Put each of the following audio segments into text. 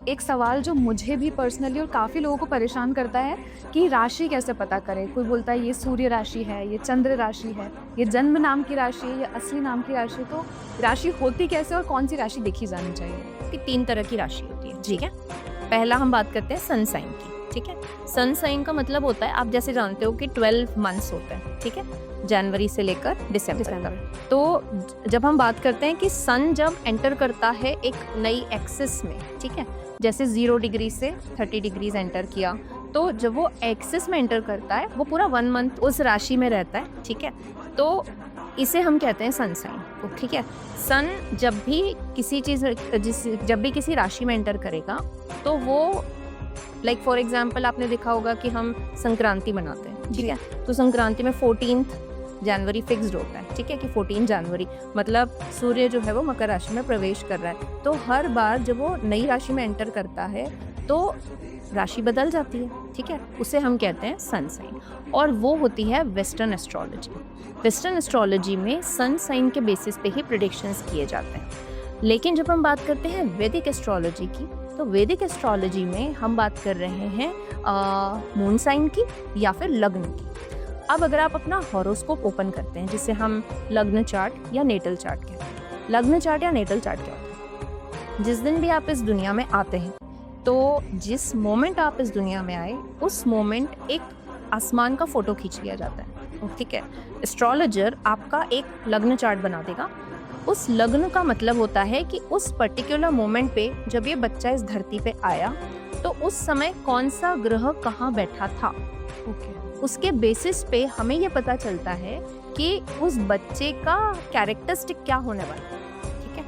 एक सवाल जो मुझे भी पर्सनली और काफ़ी लोगों को परेशान करता है कि राशि कैसे पता करें? कोई बोलता है ये सूर्य राशि है, ये चंद्र राशि है, ये जन्म नाम की राशि है, या असली नाम की राशि है। तो राशि होती कैसे और कौन-सी राशि देखी जानी चाहिए? कि 3 तरह की राशि होती है, जी। ठीक है? पहला हम बात करते हैं सन साइन की, ठीक है? सन साइन का मतलब होता है, आप जैसे जानते हो कि 12 मंथ्स होते हैं, ठीक है? जनवरी से लेकर दिसंबर तक। तो जब हम बात करते हैं कि सन जब एंटर करता है एक नई एक्सिस में, ठीक है? जैसे 0 डिग्री से 30 डिग्रीज़ एंटर किया, तो जब वो एक्सिस में एंटर करता है, वो पूरा 1 मंथ उस राशि में रहता है, ठीक है? तो इसे हम कहते हैं सन साइन, ठीक है? सन जब भी किसी राशि में एंटर करेगा, तो वो लाइक फॉर एग्जांपल आपने देखा होगा कि हम संक्रांति मनाते हैं, ठीक है? तो संक्रांति में 14th जनवरी फिक्स्ड होता है, ठीक है? कि 14 जनवरी मतलब सूर्य जो है वो मकर राशि में प्रवेश कर रहा है। तो हर बार जब वो नई राशि में एंटर करता है, तो राशि बदल जाती है, ठीक है? उसे हम कहते हैं सन साइन, और वो होती है वेस्टर्न एस्ट्रोलॉजी। वेस्टर्न एस्ट्रोलॉजी में सन साइन के बेसिस पे ही प्रेडिक्शंस किए जाते हैं। लेकिन जब हम बात करते हैं वैदिक एस्ट्रोलॉजी की, तो वैदिक एस्ट्रोलॉजी में हम बात कर रहे हैं मून साइन की या फिर लग्न की। अब अगर आप अपना हॉरोस्कोप ओपन करते हैं, जिसे हम लग्न चार्ट या नेटल चार्ट कहते हैं। लग्न चार्ट या नेटल चार्ट क्या होता है? जिस दिन भी आप इस दुनिया में आते हैं, तो जिस मोमेंट आप इस दुनिया में आए, उस मोमेंट एक आसमान का फोटो खींच लिया जाता है, ठीक है? एस्ट्रोलॉजर आपका एक लग्न चार्ट बना देगा। उस लग्न का मतलब होता है कि उस पर्टिकुलर मोमेंट पे जब ये बच्चा इस धरती पे आया, तो उस समय कौन सा ग्रह कहाँ बैठा था, ओके। उसके बेसिस पे हमें ये पता चलता है कि उस बच्चे का कैरेक्टरिस्टिक क्या होने वाला है, ठीक है?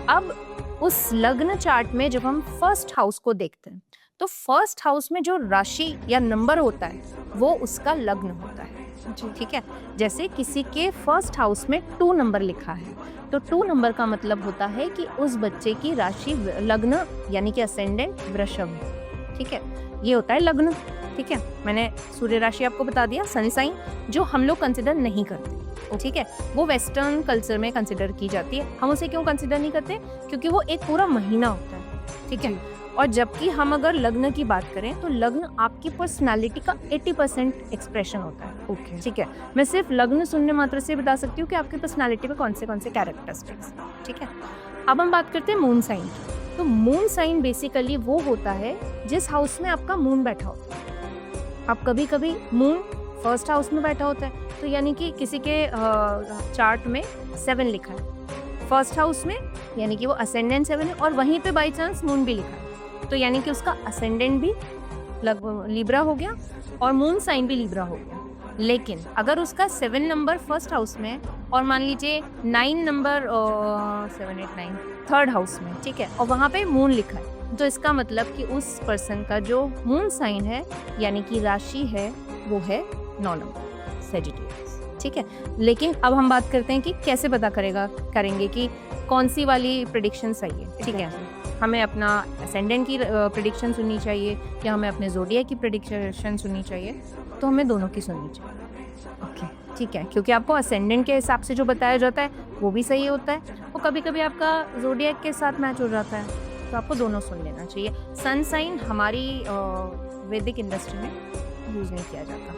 अब उस लग्न चार्ट में जब हम फर्स्ट हाउस को देखते हैं, तो फर्स्ट हाउस में जो राशि या नंबर होता है, वो उसका लग्न होता है, ठीक है? जैसे किसी के फर्स्ट हाउस में 2 नंबर लिखा है, तो 2 नंबर का मतलब होता है कि उस बच्चे की राशि लग्न यानी कि असेंडेंट वृषभ है, ठीक है? ये होता है लग्न, ठीक है? मैंने सूर्य राशि आपको बता दिया, सन साइन, जो हम लोग कंसिडर नहीं करते, ठीक है? वो वेस्टर्न कल्चर में कंसिडर की जाती है। हम उसे क्यों कंसिडर नहीं करते? क्योंकि वो एक पूरा महीना होता है, ठीक है? और जबकि हम अगर लग्न की बात करें, तो लग्न आपकी पर्सनालिटी का 80% एक्सप्रेशन होता है, ओके। ठीक है? मैं सिर्फ लग्न सुनने मात्र से बता सकती हूँ कि आपकी पर्सनालिटी में कौन से कैरेक्टरिस्टिक्स, ठीक है? अब हम बात करते हैं मून साइन की। तो मून साइन बेसिकली वो होता है जिस हाउस में आपका मून बैठा होता है। अब कभी-कभी मून फर्स्ट हाउस में बैठा होता है, तो यानी कि किसी के चार्ट में 7 लिखा है फर्स्ट हाउस में, यानी कि वो असेंडेंट 7 है, और वहीं पे बाई चांस मून भी लिखा है, तो यानी कि उसका असेंडेंट भी लिब्रा हो गया और मून साइन भी लिब्रा हो गया। लेकिन अगर उसका 7 नंबर फर्स्ट हाउस में है, और मान लीजिए 9 नंबर 7 8 9 थर्ड हाउस में, ठीक है, और वहाँ पे मून लिखा है, तो इसका मतलब कि उस पर्सन का जो मून साइन है यानी कि राशि है, वो है 9 नंबर सेजिटेरियस, ठीक है? लेकिन अब हम बात करते हैं कि कैसे पता करेंगे कि कौन सी वाली प्रेडिक्शन सही है, ठीक है? हमें अपना असेंडेंट की प्रेडिक्शन सुननी चाहिए या हमें अपने ज़ोडिएक की प्रेडिक्शन सुननी चाहिए? तो हमें दोनों की सुननी चाहिए, ओके। ठीक है? क्योंकि आपको असेंडेंट के हिसाब से जो बताया जाता है, वो भी सही होता है, वो कभी-कभी आपका ज़ोडिएक के साथ मैच हो जाता है, तो आपको दोनों सुन लेना चाहिए। सन साइन हमारी वैदिक इंडस्ट्री में यूज़ नहीं किया जाता।